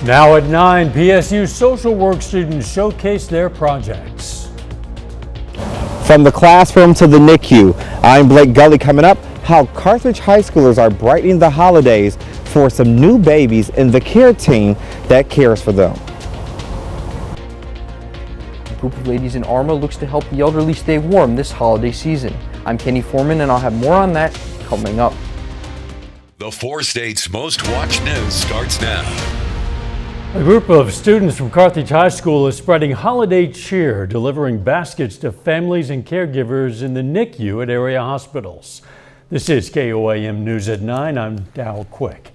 Now at 9, PSU social work students showcase their projects. From the classroom to the NICU, I'm Blake Gully. Coming up, how Carthage high schoolers are brightening the holidays for some new babies and the care team that cares for them. A group of ladies in armor looks to help the elderly stay warm this holiday season. I'm Kenny Foreman, and I'll have more on that coming up. The 4 states' most watched news starts now. A group of students from Carthage High School is spreading holiday cheer, delivering baskets to families and caregivers in the NICU at area hospitals. This is KOAM News at 9. I'm Dal Quick.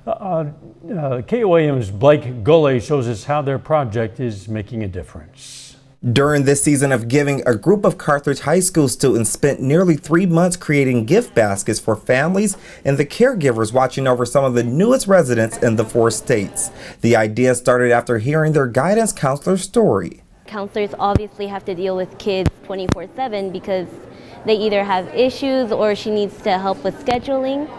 KOAM's Blake Gully shows us how their project is making a difference. During this season of giving, a group of Carthage High School students spent nearly 3 months creating gift baskets for families and the caregivers watching over some of the newest residents in the 4 states. The idea started after hearing their guidance counselor's story. Counselors obviously have to deal with kids 24/7 because they either have issues or she needs to help with scheduling.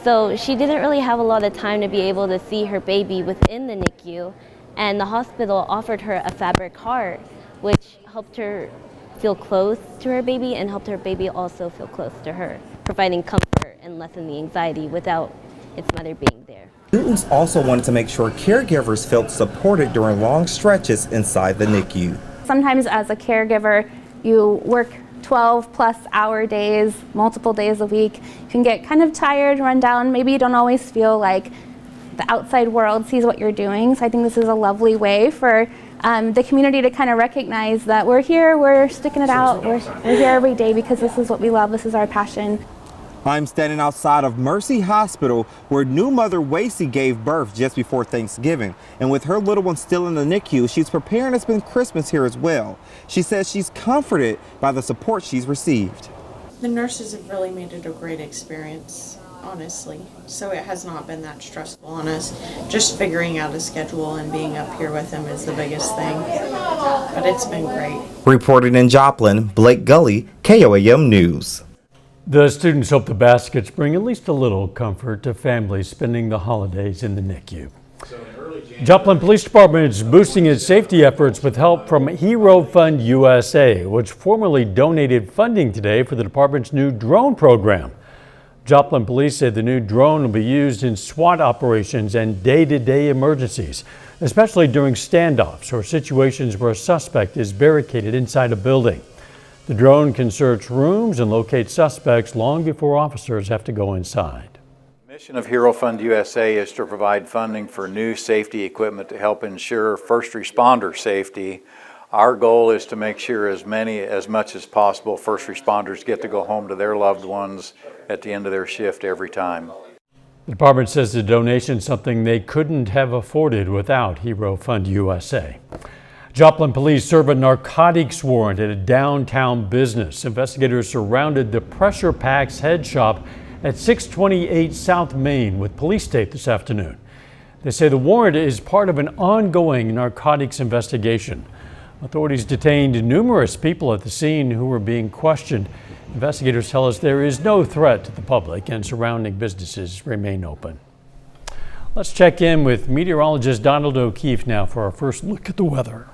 So she didn't really have a lot of time to be able to see her baby within the NICU, and the hospital offered her a fabric heart, which helped her feel close to her baby and helped her baby also feel close to her, providing comfort and lessen the anxiety without its mother being there. Students also wanted to make sure caregivers felt supported during long stretches inside the NICU. Sometimes as a caregiver, you work 12+ hour days, multiple days a week. You can get kind of tired, run down. Maybe you don't always feel like the outside world sees what you're doing. So I think this is a lovely way for the community to kind of recognize that we're here, we're sticking it out, we're here every day because this is what we love, this is our passion. I'm standing outside of Mercy Hospital where new mother Wacy gave birth just before Thanksgiving. And with her little one still in the NICU, she's preparing to spend Christmas here as well. She says she's comforted by the support she's received. The nurses have really made it a great experience, honestly. So it has not been that stressful on us. Just figuring out a schedule and being up here with them is the biggest thing. But it's been great. Reported in Joplin, Blake Gully, KOAM News. The students hope the baskets bring at least a little comfort to families spending the holidays in the NICU. Joplin Police Department is boosting its safety efforts with help from Hero Fund USA, which formally donated funding today for the department's new drone program. Joplin Police said the new drone will be used in SWAT operations and day-to-day emergencies, especially during standoffs or situations where a suspect is barricaded inside a building. The drone can search rooms and locate suspects long before officers have to go inside. The mission of Hero Fund USA is to provide funding for new safety equipment to help ensure first responder safety. Our goal is to make sure as much as possible first responders get to go home to their loved ones at the end of their shift every time. The department says the donation is something they couldn't have afforded without Hero Fund USA. Joplin police serve a narcotics warrant at a downtown business. Investigators surrounded the Pressure Packs head shop at 628 South Main with police tape this afternoon. They say the warrant is part of an ongoing narcotics investigation. Authorities detained numerous people at the scene who were being questioned. Investigators tell us there is no threat to the public and surrounding businesses remain open. Let's check in with meteorologist Donald O'Keefe now for our first look at the weather.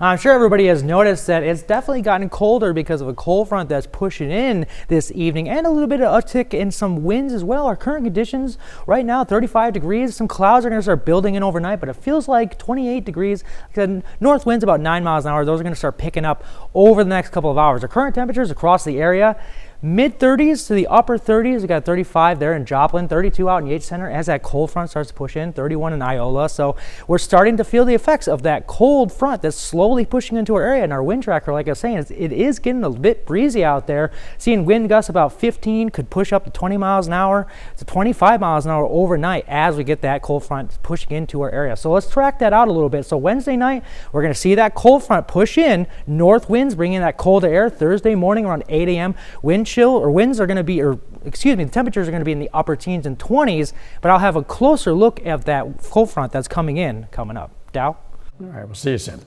I'm sure everybody has noticed that it's definitely gotten colder because of a cold front that's pushing in this evening and a little bit of uptick in some winds as well. Our current conditions right now, 35 degrees. Some clouds are going to start building in overnight, but it feels like 28 degrees. The north winds about 9 miles an hour. Those are going to start picking up over the next couple of hours. Our current temperatures across the area, mid-30s to the upper 30s. We got 35 there in Joplin, 32 out in Yates Center as that cold front starts to push in, 31 in Iola. So we're starting to feel the effects of that cold front that's slowly pushing into our area. And our wind tracker, like I was saying, it is getting a bit breezy out there. Seeing wind gusts about 15, could push up to 20 miles an hour to 25 miles an hour overnight as we get that cold front pushing into our area. So let's track that out a little bit. So Wednesday night, we're going to see that cold front push in. North winds bringing that colder air. Thursday morning around 8 a.m. wind chill or winds are going to be, the temperatures are going to be in the upper teens and 20s, but I'll have a closer look at that cold front that's coming up. Dow? All right, we'll see you soon.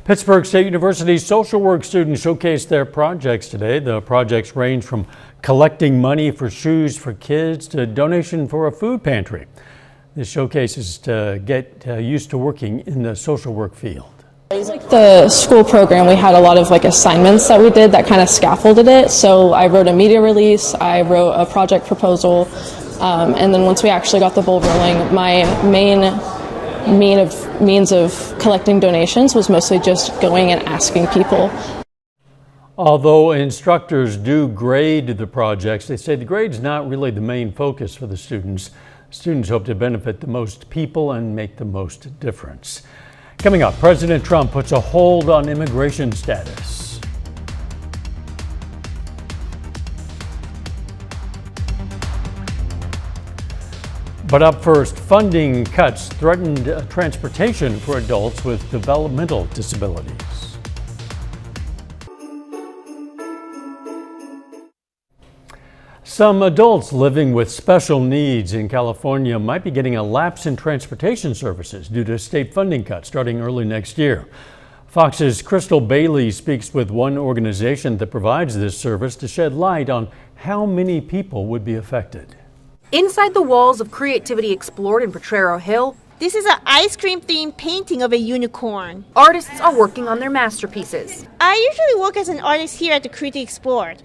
Pittsburgh State University's social work students showcased their projects today. The projects range from collecting money for shoes for kids to donation for a food pantry. This showcases to get used to working in the social work field. The school program, we had a lot of assignments that we did that kind of scaffolded it. So I wrote a media release, I wrote a project proposal, and then once we actually got the ball rolling, my means of collecting donations was mostly just going and asking people. Although instructors do grade the projects, they say the grade's not really the main focus for the students. Students hope to benefit the most people and make the most difference. Coming up, President Trump puts a hold on immigration status. But up first, funding cuts threatened transportation for adults with developmental disabilities. Some adults living with special needs in California might be getting a lapse in transportation services due to state funding cuts starting early next year. Fox's Crystal Bailey speaks with one organization that provides this service to shed light on how many people would be affected. Inside the walls of Creativity Explored in Potrero Hill, this is an ice cream themed painting of a unicorn. Artists are working on their masterpieces. I usually work as an artist here at the Creativity Explored.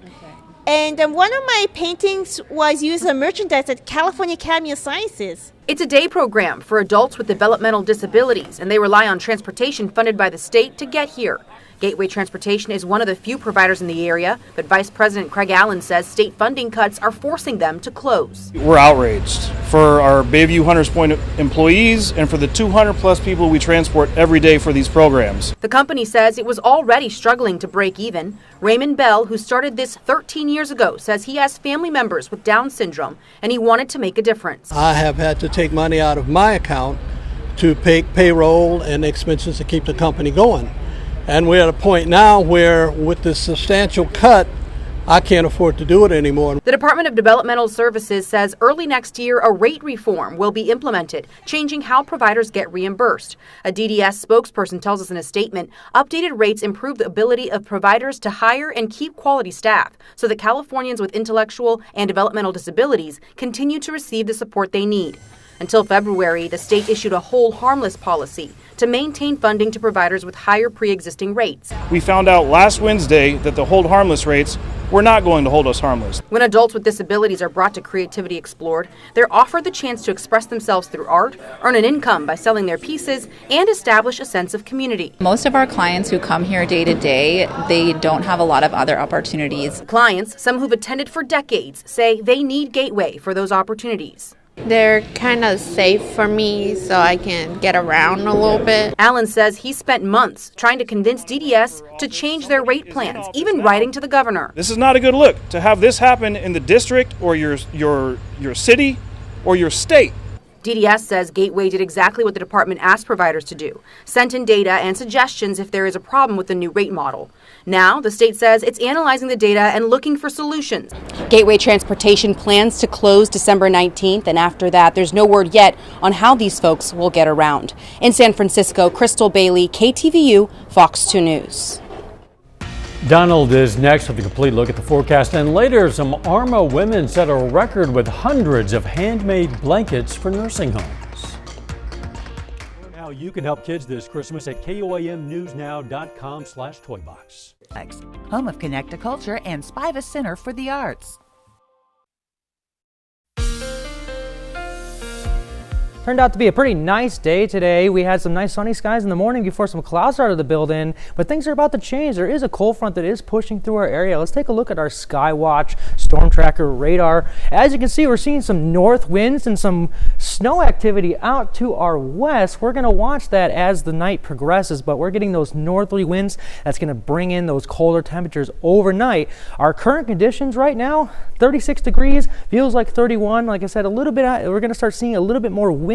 And one of my paintings was used as merchandise at California Academy of Sciences. It's a day program for adults with developmental disabilities, and they rely on transportation funded by the state to get here. Gateway Transportation is one of the few providers in the area, but Vice President Craig Allen says state funding cuts are forcing them to close. We're outraged for our Bayview Hunters Point employees and for the 200 plus people we transport every day for these programs. The company says it was already struggling to break even. Raymond Bell, who started this 13 years ago, says he has family members with Down syndrome and he wanted to make a difference. I have had to take money out of my account to pay payroll and expenses to keep the company going. And we're at a point now where with this substantial cut, I can't afford to do it anymore. The Department of Developmental Services says early next year a rate reform will be implemented, changing how providers get reimbursed. A DDS spokesperson tells us in a statement, updated rates improve the ability of providers to hire and keep quality staff so that Californians with intellectual and developmental disabilities continue to receive the support they need. Until February, the state issued a hold harmless policy to maintain funding to providers with higher pre-existing rates. We found out last Wednesday that the hold harmless rates were not going to hold us harmless. When adults with disabilities are brought to Creativity Explored, they're offered the chance to express themselves through art, earn an income by selling their pieces, and establish a sense of community. Most of our clients who come here day to day, they don't have a lot of other opportunities. Clients, some who've attended for decades, say they need Gateway for those opportunities. They're kind of safe for me so I can get around a little bit. Allen says he spent months trying to convince DDS to change their rate plans, even writing to the governor. This is not a good look to have this happen in the district or your city or your state. DDS says Gateway did exactly what the department asked providers to do, sent in data and suggestions if there is a problem with the new rate model. Now, the state says it's analyzing the data and looking for solutions. Gateway Transportation plans to close December 19th, and after that, there's no word yet on how these folks will get around. In San Francisco, Crystal Bailey, KTVU, Fox 2 News. Donald is next with a complete look at the forecast, and later some ARMA women set a record with hundreds of handmade blankets for nursing homes. Now you can help kids this Christmas at KOAMnewsnow.com/toybox. Home of Connecta Culture and Spiva Center for the Arts. Turned out to be a pretty nice day today. We had some nice sunny skies in the morning before some clouds started to build in, but things are about to change. There is a cold front that is pushing through our area. Let's take a look at our Skywatch storm tracker radar. As you can see, we're seeing some north winds and some snow activity out to our west. We're going to watch that as the night progresses, but we're getting those northerly winds that's going to bring in those colder temperatures overnight. Our current conditions right now, 36 degrees, feels like 31. Like I said, a little bit, we're going to start seeing a little bit more wind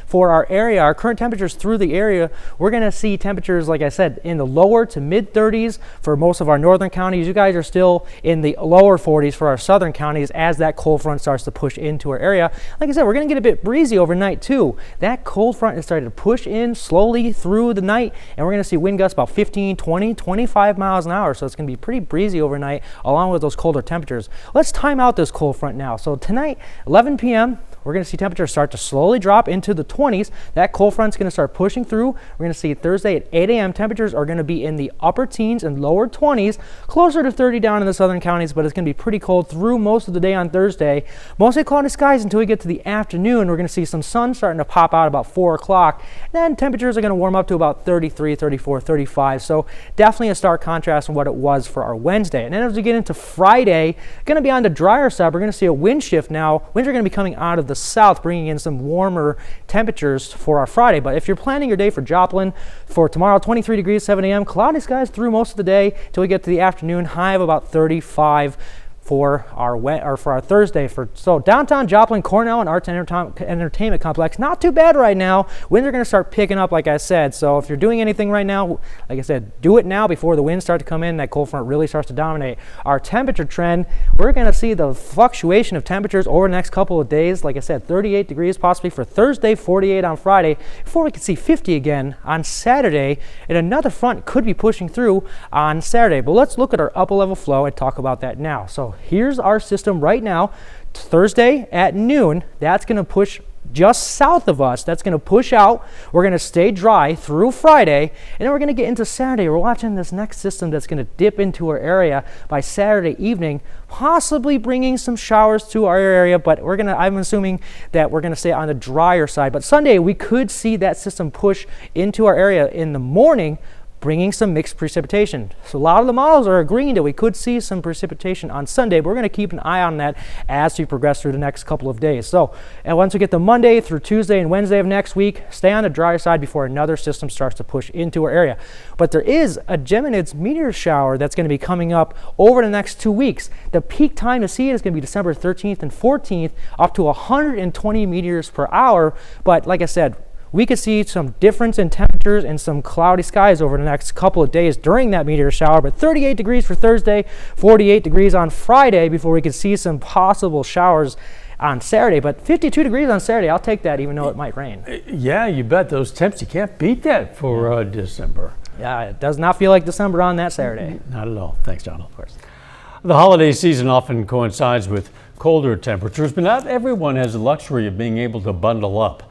for our area. Our current temperatures through the area, we're going to see temperatures, like I said, in the lower to mid 30s for most of our northern counties. You guys are still in the lower 40s for our southern counties as that cold front starts to push into our area. Like I said, we're going to get a bit breezy overnight too. That cold front is starting to push in slowly through the night, and we're going to see wind gusts about 15, 20, 25 miles an hour. So it's going to be pretty breezy overnight along with those colder temperatures. Let's time out this cold front now. So tonight, 11 p.m., we're going to see temperatures start to slowly drop into the 20s. That cold front's going to start pushing through. We're going to see Thursday at 8 a.m. temperatures are going to be in the upper teens and lower 20s, closer to 30 down in the southern counties, but it's going to be pretty cold through most of the day on Thursday. Mostly cloudy skies until we get to the afternoon. We're going to see some sun starting to pop out about 4 o'clock. Then temperatures are going to warm up to about 33, 34, 35. So definitely a stark contrast from what it was for our Wednesday. And then as we get into Friday, going to be on the drier side. We're going to see a wind shift now. Winds are going to be coming out of the south, bringing in some warmer temperatures for our Friday. But if you're planning your day for Joplin, for tomorrow, 23 degrees, 7 a.m., cloudy skies through most of the day till we get to the afternoon, high of about 35 for our Thursday. So downtown Joplin, Cornell, and Arts and Entertainment Complex, not too bad right now. Winds are going to start picking up, like I said. So if you're doing anything right now, like I said, do it now before the winds start to come in. That cold front really starts to dominate our temperature trend. We're going to see the fluctuation of temperatures over the next couple of days. Like I said, 38 degrees possibly for Thursday, 48 on Friday, before we can see 50 again on Saturday. And another front could be pushing through on Saturday. But let's look at our upper level flow and talk about that now. So here's our system right now. Thursday at noon, that's going to push just south of us. That's going to push out. We're going to stay dry through Friday, and then we're going to get into Saturday. We're watching this next system that's going to dip into our area by Saturday evening, possibly bringing some showers to our area, but I'm assuming that we're going to stay on the drier side. But Sunday, we could see that system push into our area in the morning, bringing some mixed precipitation. So a lot of the models are agreeing that we could see some precipitation on Sunday, but we're going to keep an eye on that as we progress through the next couple of days. So, and once we get to Monday through Tuesday and Wednesday of next week, stay on the drier side before another system starts to push into our area. But there is a Geminids meteor shower that's going to be coming up over the next 2 weeks. The peak time to see it is going to be December 13th and 14th, up to 120 meteors per hour. But like I said, we could see some difference in temperatures and some cloudy skies over the next couple of days during that meteor shower. But 38 degrees for Thursday, 48 degrees on Friday before we could see some possible showers on Saturday. But 52 degrees on Saturday, I'll take that even though it might rain. Yeah, you bet. Those temps, you can't beat that for December. Yeah, it does not feel like December on that Saturday. Not at all. Thanks, John. Of course. The holiday season often coincides with colder temperatures, but not everyone has the luxury of being able to bundle up.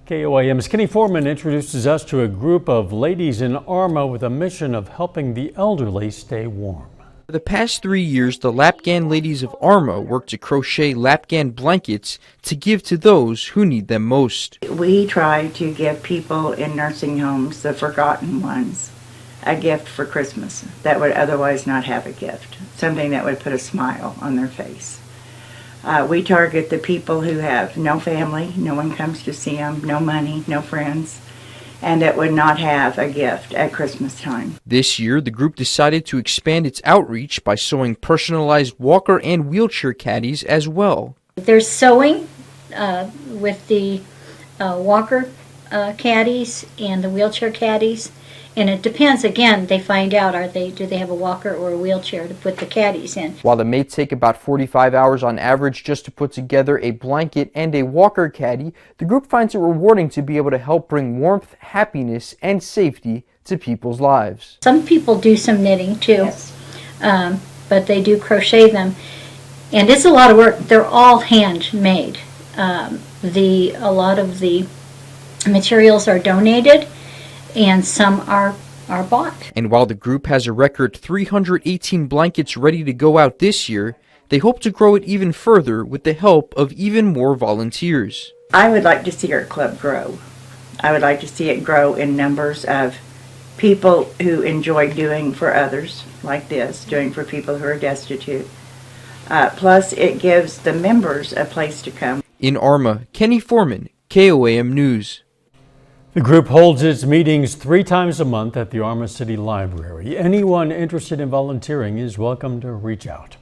KOAM's Kenny Foreman introduces us to a group of ladies in Arma with a mission of helping the elderly stay warm. For the past 3 years, the Lapgan Ladies of Arma work to crochet Lapgan blankets to give to those who need them most. We try to give people in nursing homes, the forgotten ones, a gift for Christmas that would otherwise not have a gift, something that would put a smile on their face. We target the people who have no family, no one comes to see them, no money, no friends, and that would not have a gift at Christmas time. This year, the group decided to expand its outreach by sewing personalized walker and wheelchair caddies as well. There's sewing with the walker caddies and the wheelchair caddies. And it depends, again, they find out, do they have a walker or a wheelchair to put the caddies in. While it may take about 45 hours on average just to put together a blanket and a walker caddy, the group finds it rewarding to be able to help bring warmth, happiness, and safety to people's lives. Some people do some knitting too, yes. But they do crochet them. And it's a lot of work. They're all handmade. A lot of the materials are donated, and some are bought. And while the group has a record 318 blankets ready to go out this year, they hope to grow it even further with the help of even more volunteers. I would like to see our club grow. I would like to see it grow in numbers of people who enjoy doing for others, like this, doing for people who are destitute. Plus, it gives the members a place to come. In Arma, Kenny Foreman, KOAM News. The group holds its meetings 3 times a month at the Arma City Library. Anyone interested in volunteering is welcome to reach out.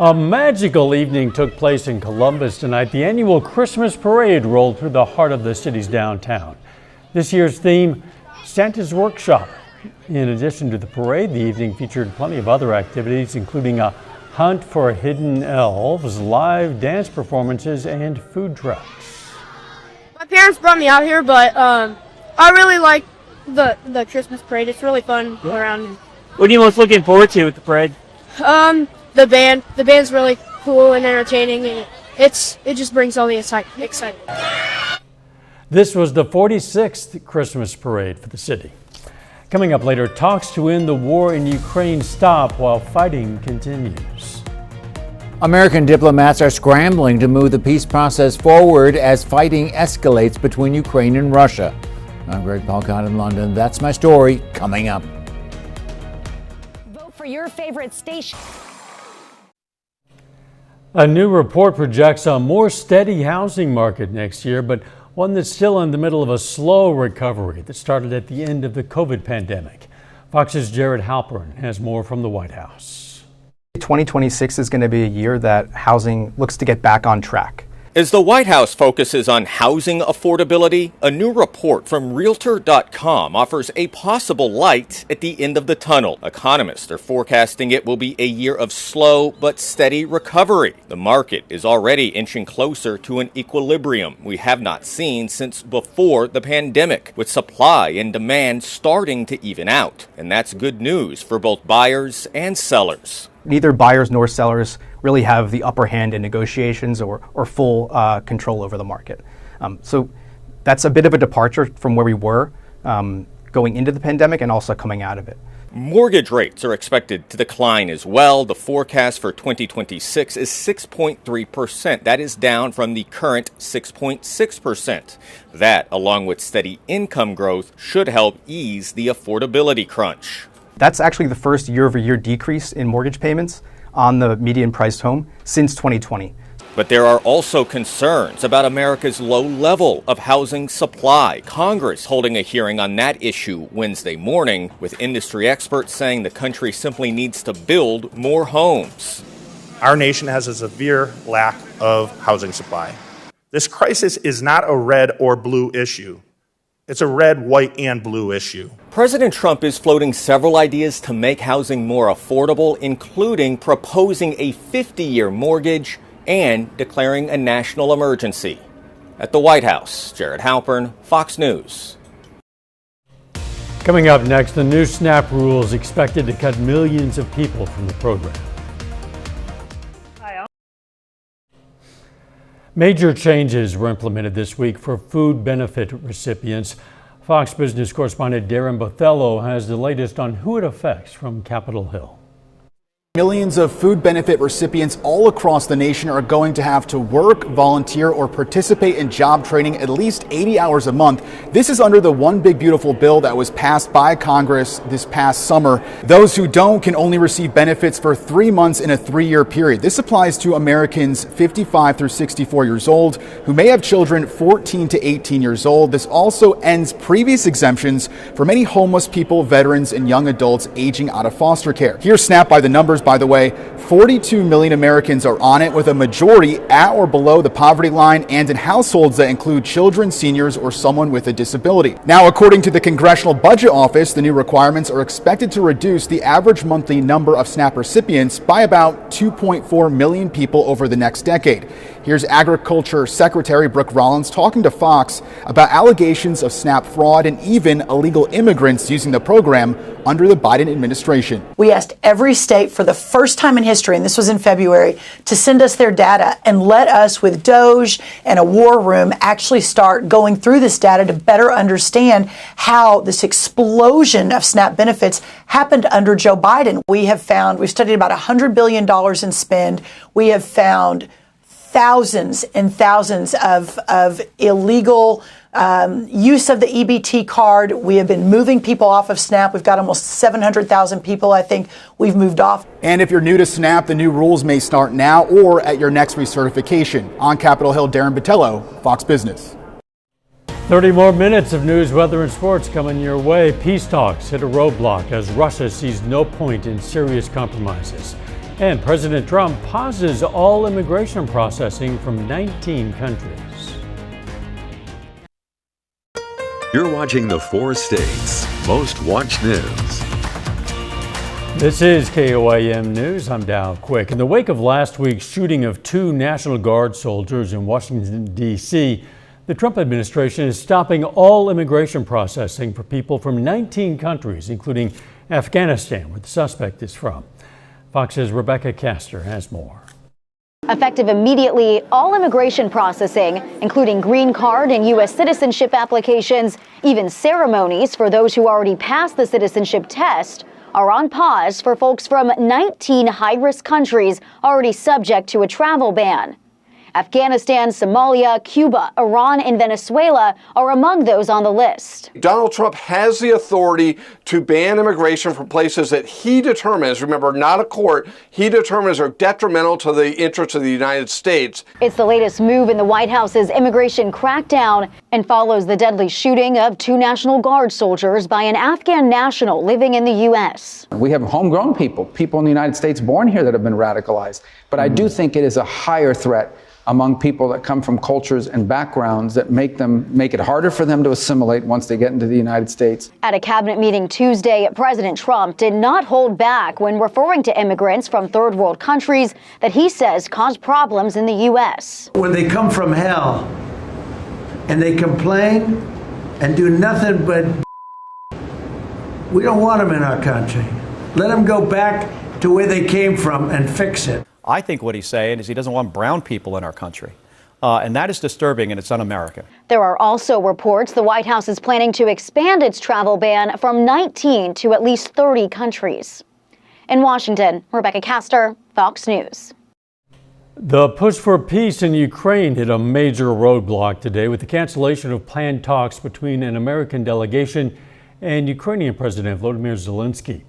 A magical evening took place in Columbus tonight. The annual Christmas parade rolled through the heart of the city's downtown. This year's theme, Santa's Workshop. In addition to the parade, the evening featured plenty of other activities, including a hunt for hidden elves, live dance performances, and food trucks. My parents brought me out here, but I really like the Christmas parade. It's really fun around. What are you most looking forward to with the parade? The band. The band's really cool and entertaining, and it just brings all the excitement. This was the 46th Christmas parade for the city. Coming up later, talks to end the war in Ukraine stop while fighting continues. American diplomats are scrambling to move the peace process forward as fighting escalates between Ukraine and Russia. I'm Greg Palcott in London. That's my story coming up. Vote for your favorite station. A new report projects a more steady housing market next year, but one that's still in the middle of a slow recovery that started at the end of the COVID pandemic. Fox's Jared Halpern has more from the White House. 2026 is going to be a year that housing looks to get back on track. As the White House focuses on housing affordability, a new report from Realtor.com offers a possible light at the end of the tunnel. Economists are forecasting it will be a year of slow but steady recovery. The market is already inching closer to an equilibrium we have not seen since before the pandemic, with supply and demand starting to even out. And that's good news for both buyers and sellers. Neither buyers nor sellers really have the upper hand in negotiations or full control over the market. So that's a bit of a departure from where we were going into the pandemic and also coming out of it. Mortgage rates are expected to decline as well. The forecast for 2026 is 6.3%. That is down from the current 6.6%. That, along with steady income growth, should help ease the affordability crunch. That's actually the first year-over-year decrease in mortgage payments on the median priced home since 2020. But there are also concerns about America's low level of housing supply. Congress holding a hearing on that issue Wednesday morning, with industry experts saying the country simply needs to build more homes. Our nation has a severe lack of housing supply. This crisis is not a red or blue issue. It's a red, white, and blue issue. President Trump is floating several ideas to make housing more affordable, including proposing a 50-year mortgage and declaring a national emergency. At the White House, Jared Halpern, Fox News. Coming up next, the new SNAP rules expected to cut millions of people from the program. Major changes were implemented this week for food benefit recipients. Fox Business correspondent Darren Bothello has the latest on who it affects from Capitol Hill. Millions of food benefit recipients all across the nation are going to have to work, volunteer, or participate in job training at least 80 hours a month. This is under the One Big Beautiful bill that was passed by Congress this past summer. Those who don't can only receive benefits for 3 months in a 3-year period. This applies to Americans 55 through 64 years old who may have children 14 to 18 years old. This also ends previous exemptions for many homeless people, veterans, and young adults aging out of foster care. Here's SNAP by the numbers. By the way, 42 million Americans are on it, with a majority at or below the poverty line and in households that include children, seniors, or someone with a disability. Now, according to the Congressional Budget Office, the new requirements are expected to reduce the average monthly number of SNAP recipients by about 2.4 million people over the next decade. Here's Agriculture Secretary Brooke Rollins talking to Fox about allegations of SNAP fraud and even illegal immigrants using the program under the Biden administration. We asked every state for the first time in history, and this was in February, to send us their data and let us, with Doge and a war room, actually start going through this data to better understand how this explosion of SNAP benefits happened under Joe Biden. We've studied about $100 billion in spend. We have found thousands and thousands of illegal use of the EBT card. We have been moving people off of SNAP. We've got almost 700,000 people, I think, we've moved off. And if you're new to SNAP, the new rules may start now or at your next recertification. On Capitol Hill, Darren Bothello, Fox Business. 30 more minutes of news, weather, and sports coming your way. Peace talks hit a roadblock as Russia sees no point in serious compromises. And President Trump pauses all immigration processing from 19 countries. You're watching the 4 states' most watched news. This is KOIM News. I'm Dow Quick. In the wake of last week's shooting of 2 National Guard soldiers in Washington, D.C., the Trump administration is stopping all immigration processing for people from 19 countries, including Afghanistan, where the suspect is from. Fox's Rebecca Castor has more. Effective immediately, all immigration processing, including green card and U.S. citizenship applications, even ceremonies for those who already passed the citizenship test, are on pause for folks from 19 high-risk countries already subject to a travel ban. Afghanistan, Somalia, Cuba, Iran, and Venezuela are among those on the list. Donald Trump has the authority to ban immigration from places that he determines, remember, not a court, he determines are detrimental to the interests of the United States. It's the latest move in the White House's immigration crackdown and follows the deadly shooting of 2 National Guard soldiers by an Afghan national living in the U.S. We have homegrown people in the United States born here that have been radicalized. But I do think it is a higher threat among people that come from cultures and backgrounds that make it harder for them to assimilate once they get into the United States. At a cabinet meeting Tuesday, President Trump did not hold back when referring to immigrants from third world countries that he says cause problems in the U.S. When they come from hell and they complain and do nothing but we don't want them in our country. Let them go back to where they came from and fix it. I think what he's saying is he doesn't want brown people in our country. And that is disturbing, and it's un-American. There are also reports the White House is planning to expand its travel ban from 19 to at least 30 countries. In Washington, Rebecca Castor, Fox News. The push for peace in Ukraine hit a major roadblock today with the cancellation of planned talks between an American delegation and Ukrainian President Volodymyr Zelensky.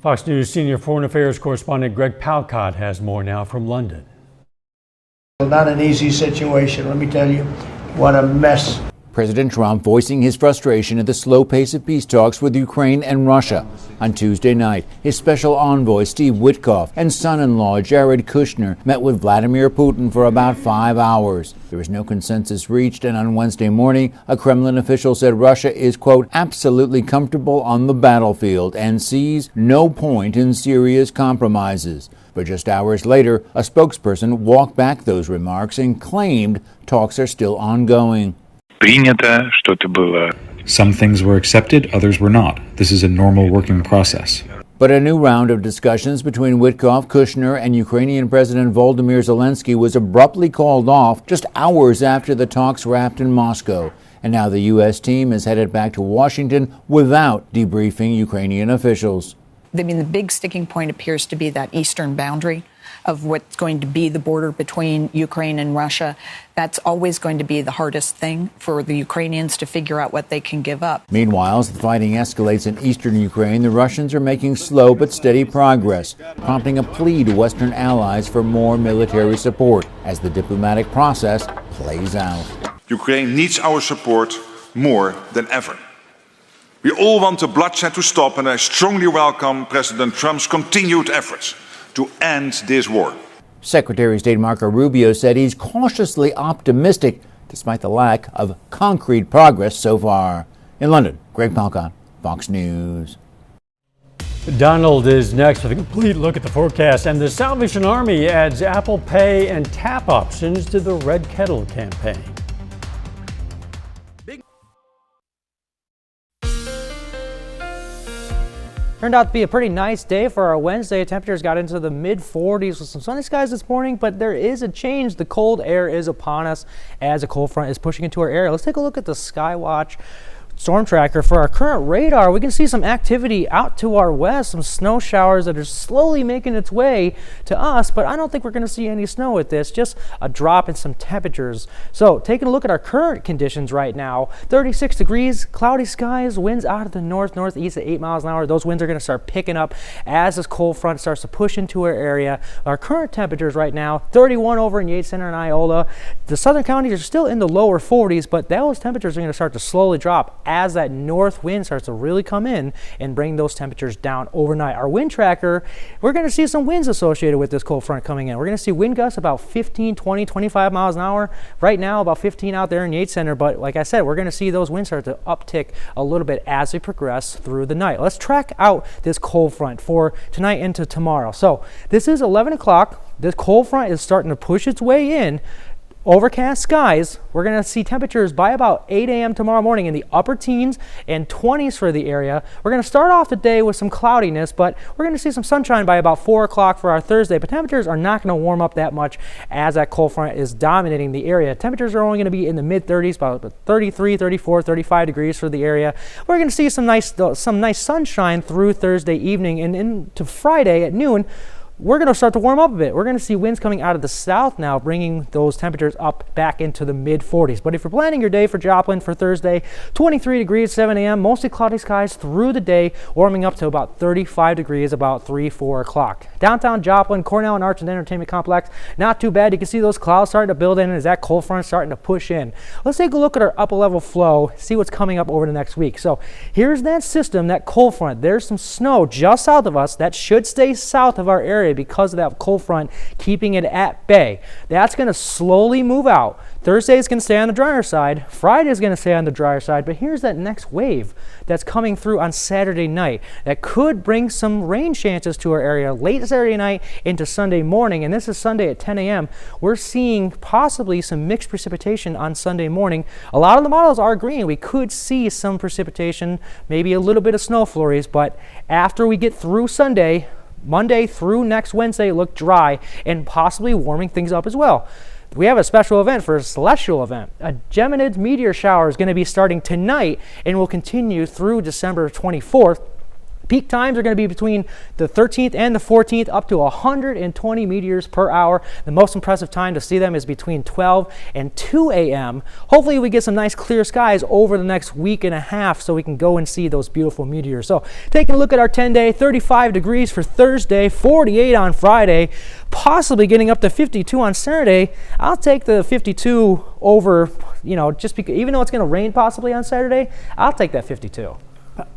Fox News senior foreign affairs correspondent Greg Palcott has more now from London. Not an easy situation, let me tell you. What a mess. President Trump voicing his frustration at the slow pace of peace talks with Ukraine and Russia. On Tuesday night, his special envoy Steve Witkoff and son-in-law Jared Kushner met with Vladimir Putin for about 5 hours. There was no consensus reached, and on Wednesday morning, a Kremlin official said Russia is, quote, absolutely comfortable on the battlefield and sees no point in serious compromises. But just hours later, a spokesperson walked back those remarks and claimed talks are still ongoing. Some things were accepted, others were not. This is a normal working process. But a new round of discussions between Witkoff, Kushner, and Ukrainian President Volodymyr Zelensky was abruptly called off just hours after the talks wrapped in Moscow. And now the U.S. team is headed back to Washington without debriefing Ukrainian officials. I mean, the big sticking point appears to be that eastern boundary of what's going to be the border between Ukraine and Russia. That's always going to be the hardest thing for the Ukrainians to figure out what they can give up. Meanwhile, as the fighting escalates in eastern Ukraine, the Russians are making slow but steady progress, prompting a plea to Western allies for more military support as the diplomatic process plays out. Ukraine needs our support more than ever. We all want the bloodshed to stop, and I strongly welcome President Trump's continued efforts to end this war. Secretary of State Marco Rubio said he's cautiously optimistic despite the lack of concrete progress so far. In London, Greg Palcott, Fox News. Donald is next with a complete look at the forecast, and the Salvation Army adds Apple Pay and tap options to the Red Kettle campaign. Turned out to be a pretty nice day for our Wednesday. Temperatures got into the mid-40s with some sunny skies this morning, but there is a change. The cold air is upon us as a cold front is pushing into our area. Let's take a look at the Skywatch storm tracker. For our current radar, we can see some activity out to our west, some snow showers that are slowly making its way to us, but I don't think we're going to see any snow with this, just a drop in some temperatures. So taking a look at our current conditions right now, 36 degrees, cloudy skies, winds out of the northeast at 8 miles an hour. Those winds are going to start picking up as this cold front starts to push into our area. Our current temperatures right now, 31 over in Yates Center and Iola. The southern counties are still in the lower 40s, but those temperatures are going to start to slowly drop as that north wind starts to really come in and bring those temperatures down overnight. Our wind tracker, we're going to see some winds associated with this cold front coming in. We're going to see wind gusts about 15, 20, 25 miles an hour. Right now, about 15 out there in Yates Center, but like I said, we're going to see those winds start to uptick a little bit as we progress through the night. Let's track out this cold front for tonight into tomorrow. So this is 11 o'clock. This cold front is starting to push its way in. Overcast skies. We're going to see temperatures by about 8 a.m. tomorrow morning in the upper teens and 20s for the area. We're going to start off the day with some cloudiness, but we're going to see some sunshine by about 4 o'clock for our Thursday. But temperatures are not going to warm up that much as that cold front is dominating the area. Temperatures are only going to be in the mid-30s, about 33, 34, 35 degrees for the area. We're going to see some nice sunshine through Thursday evening and into Friday at noon. We're going to start to warm up a bit. We're going to see winds coming out of the south now, bringing those temperatures up back into the mid-40s. But if you're planning your day for Joplin for Thursday, 23 degrees, 7 a.m., mostly cloudy skies through the day, warming up to about 35 degrees about 3, 4 o'clock. Downtown Joplin, Cornell and Arts and Entertainment Complex, not too bad. You can see those clouds starting to build in as that cold front starting to push in. Let's take a look at our upper level flow, see what's coming up over the next week. So here's that system, that cold front. There's some snow just south of us that should stay south of our area because of that cold front keeping it at bay. That's going to slowly move out. Thursday is going to stay on the drier side. Friday is going to stay on the drier side. But here's that next wave that's coming through on Saturday night that could bring some rain chances to our area late Saturday night into Sunday morning. And this is Sunday at 10 a.m. We're seeing possibly some mixed precipitation on Sunday morning. A lot of the models are agreeing we could see some precipitation, maybe a little bit of snow flurries. But after we get through Sunday, Monday through next Wednesday look dry and possibly warming things up as well. We have a special event for a celestial event. A Geminid meteor shower is going to be starting tonight and will continue through December 24th. Peak times are going to be between the 13th and the 14th, up to 120 meteors per hour. The most impressive time to see them is between 12 and 2 a.m. Hopefully we get some nice clear skies over the next week and a half so we can go and see those beautiful meteors. So taking a look at our 10-day, 35 degrees for Thursday, 48 on Friday, possibly getting up to 52 on Saturday. I'll take the 52 over, just because, even though it's going to rain possibly on Saturday, I'll take that 52.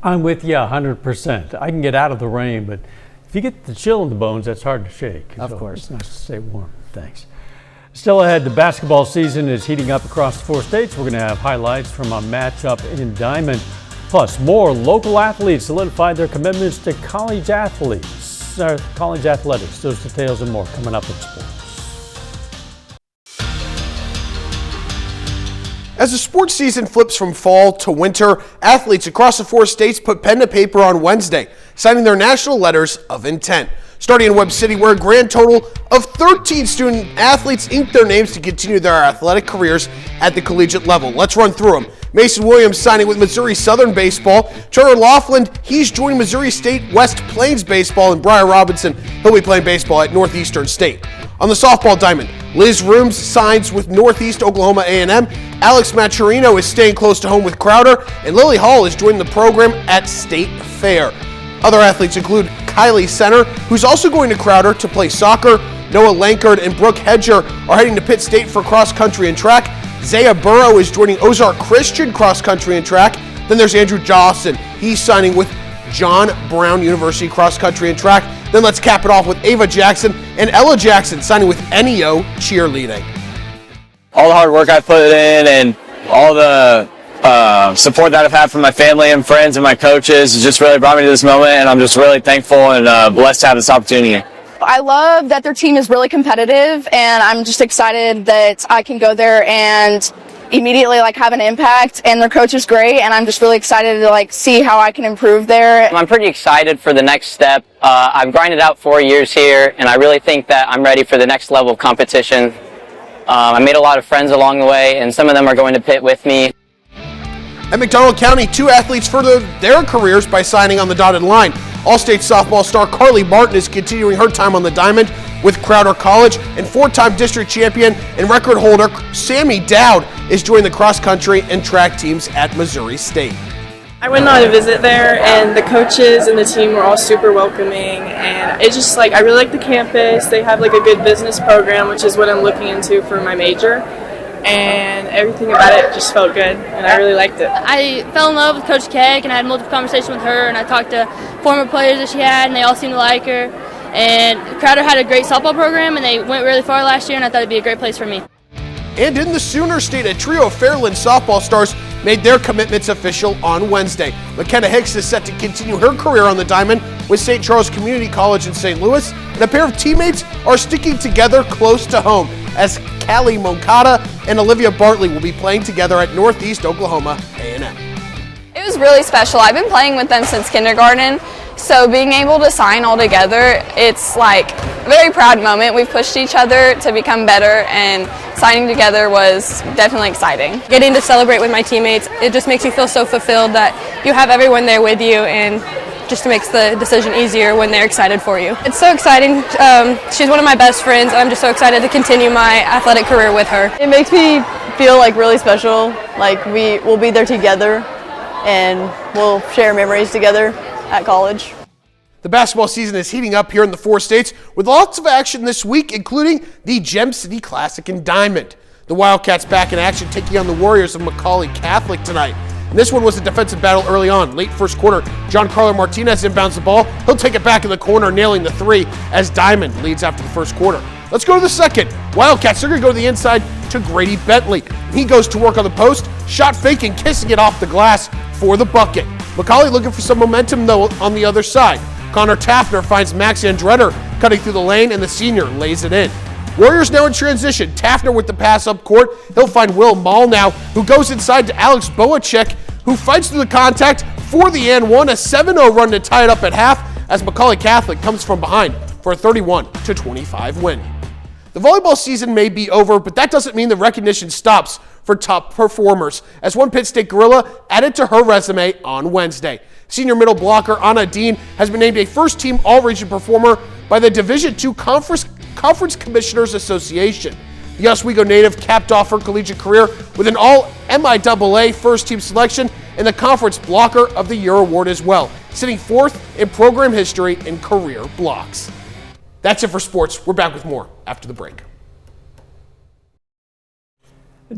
I'm with you 100%. I can get out of the rain, but if you get the chill in the bones, that's hard to shake. Of course. It's nice to stay warm. Thanks. Still ahead, the basketball season is heating up across the 4 states. We're going to have highlights from a matchup in Diamond. Plus, more local athletes solidified their commitments to college athletics. Those details and more coming up in sports. As the sports season flips from fall to winter, athletes across the 4 states put pen to paper on Wednesday, signing their national letters of intent. Starting in Webb City, where a grand total of 13 student athletes inked their names to continue their athletic careers at the collegiate level. Let's run through them. Mason Williams signing with Missouri Southern Baseball. Turner Laughlin, he's joining Missouri State West Plains Baseball. And Briar Robinson, he'll be playing baseball at Northeastern State. On the softball diamond, Liz Rooms signs with Northeast Oklahoma A&M. Alex Maturino is staying close to home with Crowder. And Lily Hall is joining the program at State Fair. Other athletes include Kylie Center, who's also going to Crowder to play soccer. Noah Lankard and Brooke Hedger are heading to Pitt State for cross country and track. Zaya Burrow is joining Ozark Christian cross country and track. Then there's Andrew Dawson. He's signing with John Brown University cross country and track. Then let's cap it off with Ava Jackson and Ella Jackson signing with NEO cheerleading. All the hard work I put in and all the support that I've had from my family and friends and my coaches has just really brought me to this moment, and I'm just really thankful and blessed to have this opportunity. I love that their team is really competitive, and I'm just excited that I can go there and immediately have an impact, and their coach is great, and I'm just really excited to see how I can improve there. I'm pretty excited for the next step. I've grinded out 4 years here, and I really think that I'm ready for the next level of competition. I made a lot of friends along the way, and some of them are going to Pitt with me. At McDonald County, 2 athletes furthered their careers by signing on the dotted line. All-State softball star Carly Martin is continuing her time on the diamond with Crowder College, and 4-time district champion and record holder Sammy Dowd is joining the cross-country and track teams at Missouri State. I went on a visit there, and the coaches and the team were all super welcoming, and it's just I really like the campus. They have a good business program, which is what I'm looking into for my major, and everything about it just felt good, and I really liked it. I fell in love with Coach Keck, and I had multiple conversations with her, and I talked to former players that she had, and they all seemed to like her. And Crowder had a great softball program, and they went really far last year, and I thought it'd be a great place for me. And in the Sooner State, a trio of Fairland softball stars made their commitments official on Wednesday. McKenna Hicks is set to continue her career on the diamond with St. Charles Community College in St. Louis, and a pair of teammates are sticking together close to home as Callie Moncada and Olivia Bartley will be playing together at Northeast Oklahoma A&M. It was really special. I've been playing with them since kindergarten, so being able to sign all together, it's like a very proud moment. We've pushed each other to become better, and signing together was definitely exciting. Getting to celebrate with my teammates, it just makes you feel so fulfilled that you have everyone there with you, and just makes the decision easier when they're excited for you. It's so exciting. She's one of my best friends. I'm just so excited to continue my athletic career with her. It makes me feel like really special, like we'll be there together and we'll share memories together at college. The basketball season is heating up here in the 4 states with lots of action this week, including the Gem City Classic in Diamond. The Wildcats back in action, taking on the Warriors of Macaulay Catholic tonight. And this one was a defensive battle early on. Late first quarter, Giancarlo Martinez inbounds the ball. He'll take it back in the corner, nailing the 3 as Diamond leads after the first quarter. Let's go to the second. Wildcats, they're going to go to the inside to Grady Bentley. He goes to work on the post, shot faking, kissing it off the glass for the bucket. Macaulay looking for some momentum, though, on the other side. Connor Taffner finds Max Andretter cutting through the lane, and the senior lays it in. Warriors now in transition. Taffner with the pass up court. He'll find Will Maul now, who goes inside to Alex Boacek, who fights through the contact for the and one. A 7-0 run to tie it up at half as Macaulay Catholic comes from behind for a 31-25 win. The volleyball season may be over, but that doesn't mean the recognition stops for top performers, as one Pitt State Gorilla added to her resume on Wednesday. Senior middle blocker Anna Dean has been named a first-team All-Region performer by the Division II Conference Commissioners Association. The Oswego native capped off her collegiate career with an All-MIAA first-team selection and the Conference Blocker of the Year award as well, sitting 4th in program history in career blocks. That's it for sports. We're back with more after the break.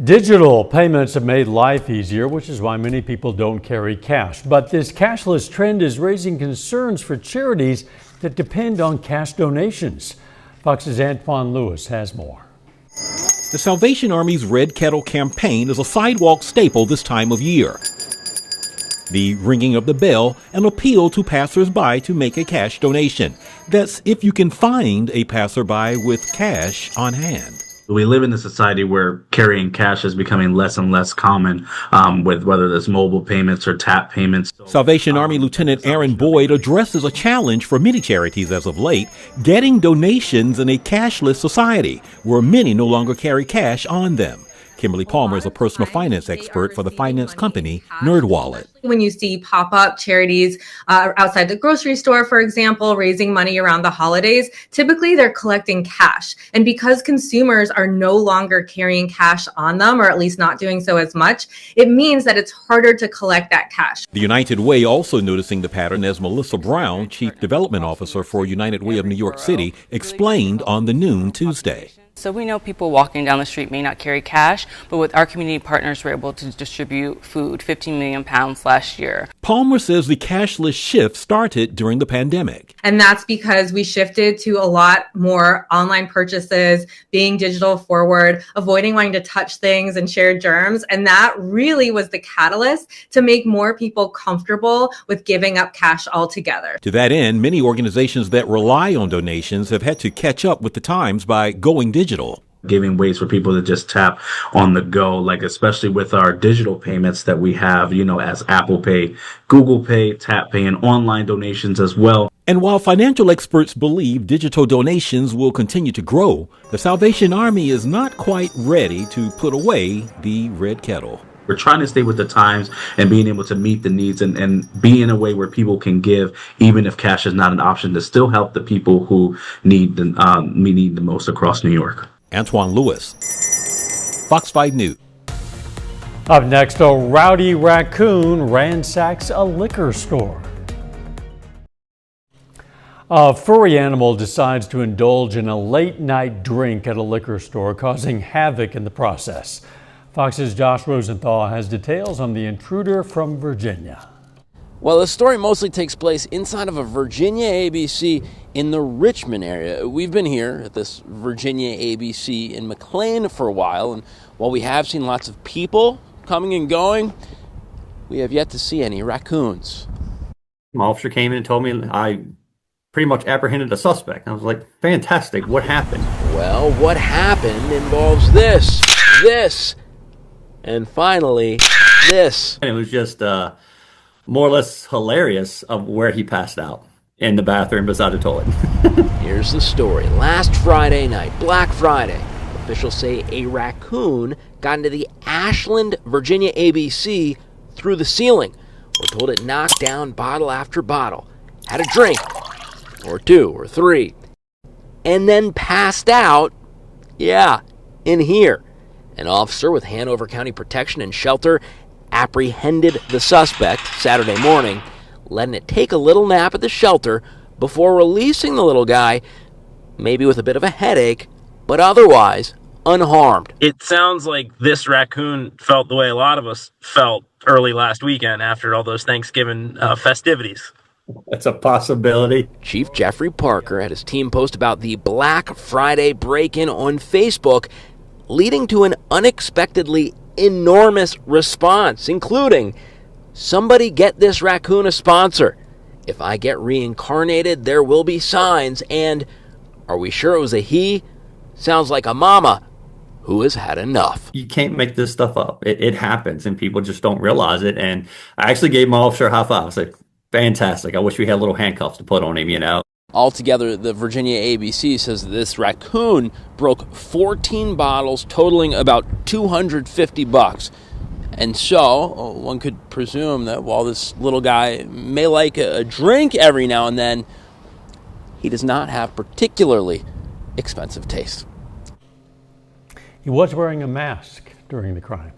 Digital payments have made life easier, which is why many people don't carry cash. But this cashless trend is raising concerns for charities that depend on cash donations. Fox's Antoine Lewis has more. The Salvation Army's Red Kettle campaign is a sidewalk staple this time of year. The ringing of the bell, an appeal to passersby to make a cash donation. That's if you can find a passerby with cash on hand. We live in a society where carrying cash is becoming less and less common, with whether it's mobile payments or tap payments. Salvation Army Lieutenant Aaron Boyd addresses a challenge for many charities as of late, getting donations in a cashless society where many no longer carry cash on them. Kimberly Palmer is a personal finance expert for the finance company NerdWallet. When you see pop-up charities outside the grocery store, for example, raising money around the holidays, typically they're collecting cash. And because consumers are no longer carrying cash on them, or at least not doing so as much, it means that it's harder to collect that cash. The United Way also noticing the pattern, as Melissa Brown, Chief Development Officer for United Way of New York City, explained on the Noon Tuesday. So we know people walking down the street may not carry cash, but with our community partners, we're able to distribute food, 15 million pounds last year. Palmer says the cashless shift started during the pandemic. And that's because we shifted to a lot more online purchases, being digital forward, avoiding wanting to touch things and share germs. And that really was the catalyst to make more people comfortable with giving up cash altogether. To that end, many organizations that rely on donations have had to catch up with the times by going digital. Giving ways for people to just tap on the go, like especially with our digital payments that we have, as Apple Pay, Google Pay, Tap Pay, and online donations as well. And while financial experts believe digital donations will continue to grow, the Salvation Army is not quite ready to put away the red kettle. We're trying to stay with the times and being able to meet the needs and be in a way where people can give, even if cash is not an option, to still help the people who need the most across New York. Antoine Lewis, Fox 5 News. Up next, a rowdy raccoon ransacks a liquor store. A furry animal decides to indulge in a late-night drink at a liquor store, causing havoc in the process. Fox's Josh Rosenthal has details on the intruder from Virginia. Well, the story mostly takes place inside of a Virginia ABC in the Richmond area. We've been here at this Virginia ABC in McLean for a while, and while we have seen lots of people coming and going, we have yet to see any raccoons. My officer came in and told me I pretty much apprehended a suspect. I was like, fantastic, what happened? Well, what happened involves this, and finally, this. And it was just more or less hilarious of where he passed out in the bathroom beside the toilet. Here's the story. Last Friday night, Black Friday, officials say a raccoon got into the Ashland, Virginia ABC through the ceiling. We're told it knocked down bottle after bottle, had a drink, or two, or three, and then passed out, in here. An officer with Hanover County Protection and Shelter apprehended the suspect Saturday morning, letting it take a little nap at the shelter before releasing the little guy, maybe with a bit of a headache, but otherwise unharmed. It sounds like this raccoon felt the way a lot of us felt early last weekend after all those Thanksgiving festivities. That's a possibility. Chief Jeffrey Parker had his team post about the Black Friday break-in on Facebook, leading to an unexpectedly enormous response, including, "Somebody get this raccoon a sponsor. If I get reincarnated, there will be signs," and "Are we sure it was a he? Sounds like a mama who has had enough." You can't make this stuff up. It happens, and people just don't realize it. And I actually gave my officer a high five. I said, fantastic. I wish we had little handcuffs to put on him, Altogether, the Virginia ABC says this raccoon broke 14 bottles, totaling about $250. And so, one could presume that while this little guy may like a drink every now and then, he does not have particularly expensive taste. He was wearing a mask during the crime.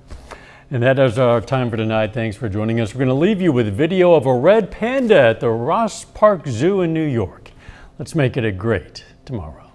And that is our time for tonight. Thanks for joining us. We're going to leave you with video of a red panda at the Ross Park Zoo in New York. Let's make it a great tomorrow.